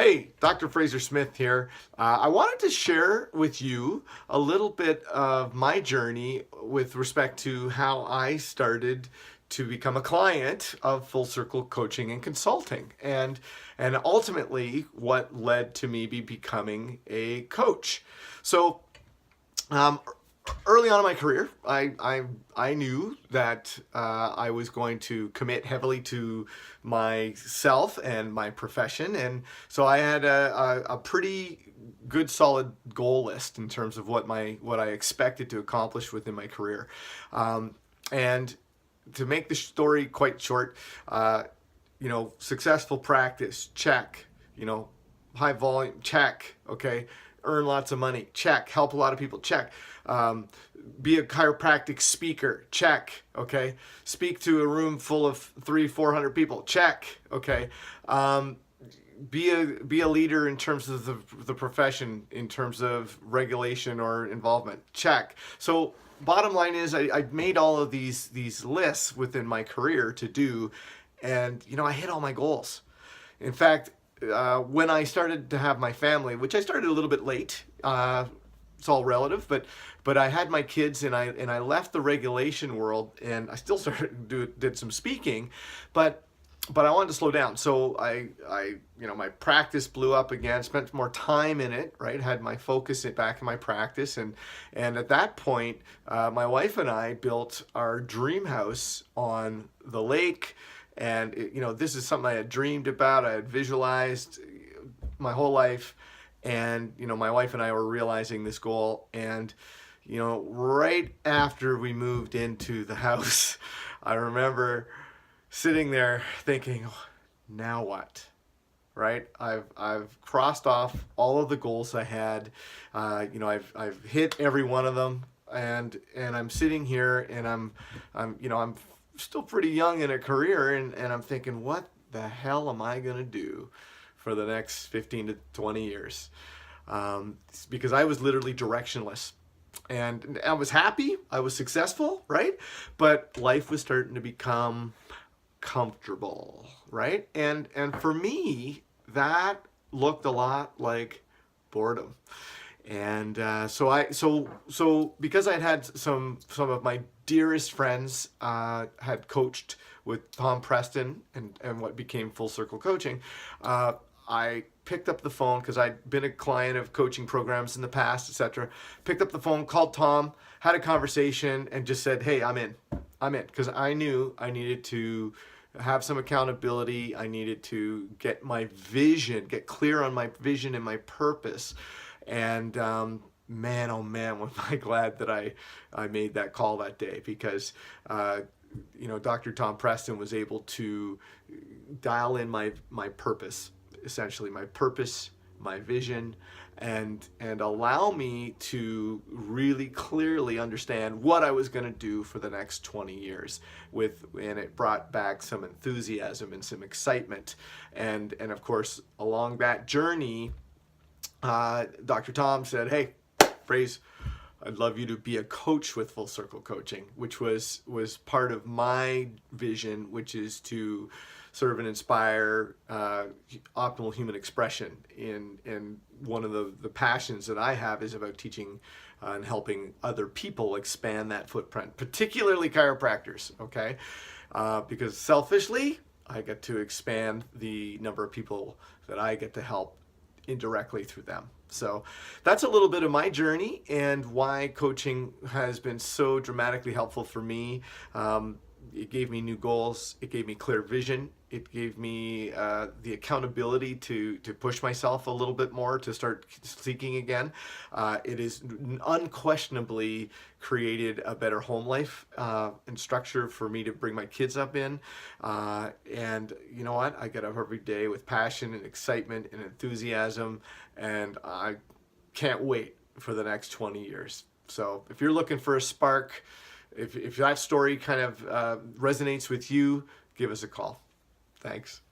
Hey, Dr. Fraser Smith here. I wanted to share with you a little bit of my journey with respect to how I started to become a client of Full Circle Coaching and Consulting, and ultimately what led to me becoming a coach. So, um, early on in my career, I knew that I was going to commit heavily to myself and my profession, and so I had a pretty good solid goal list in terms of what I expected to accomplish within my career, and to make the story quite short, successful practice, check. High volume, check. Okay, earn lots of money, check. Help a lot of people, check. Be a chiropractic speaker, check. Okay, speak to a room full of 300-400 people, check. Okay, be a leader in terms of the profession, in terms of regulation or involvement, check. So bottom line is I made all of these lists within my career to do, and I hit all my goals. In fact, when I started to have my family, which I started a little bit late, it's all relative, but I had my kids, and I left the regulation world, and I still did some speaking, but I wanted to slow down. So I my practice blew up again, spent more time in it, right? Had my focus back in my practice. And at that point, my wife and I built our dream house on the lake. And this is something I had dreamed about. I had visualized my whole life. And, my wife and I were realizing this goal. And, right after we moved into the house, I remember sitting there thinking, now what? Right? I've crossed off all of the goals I had. I've hit every one of them, and I'm sitting here, and I'm still pretty young in a career, and I'm thinking, what the hell am I gonna do for the next 15 to 20 years? Because I was literally directionless. And I was happy, I was successful, right? But life was starting to become comfortable, right? And for me, that looked a lot like boredom. And so because I'd had some of my dearest friends had coached with Tom Preston and what became Full Circle Coaching, I picked up the phone because I'd been a client of coaching programs in the past, etc. Picked up the phone, called Tom, had a conversation, and just said, "Hey, I'm in," because I knew I needed to have some accountability. I needed to get get clear on my vision and my purpose. And man, oh man, was I glad that I made that call that day, because Dr. Tom Preston was able to dial in my purpose, essentially my purpose, my vision, and allow me to really clearly understand what I was going to do for the next 20 years and it brought back some enthusiasm and some excitement. And of course, along that journey, Dr. Tom said, "Hey, Fraser, I'd love you to be a coach with Full Circle Coaching," which was part of my vision, which is to serve and inspire optimal human expression. In one of the passions that I have is about teaching and helping other people expand that footprint, particularly chiropractors, okay? Because selfishly, I get to expand the number of people that I get to help indirectly through them. So that's a little bit of my journey and why coaching has been so dramatically helpful for me. It gave me new goals. It gave me clear vision. It gave me the accountability to push myself a little bit more, to start seeking again. It has unquestionably created a better home life and structure for me to bring my kids up in. And you know what? I get up every day with passion and excitement and enthusiasm, and I can't wait for the next 20 years. So if you're looking for a spark, if that story kind of resonates with you, give us a call. Thanks.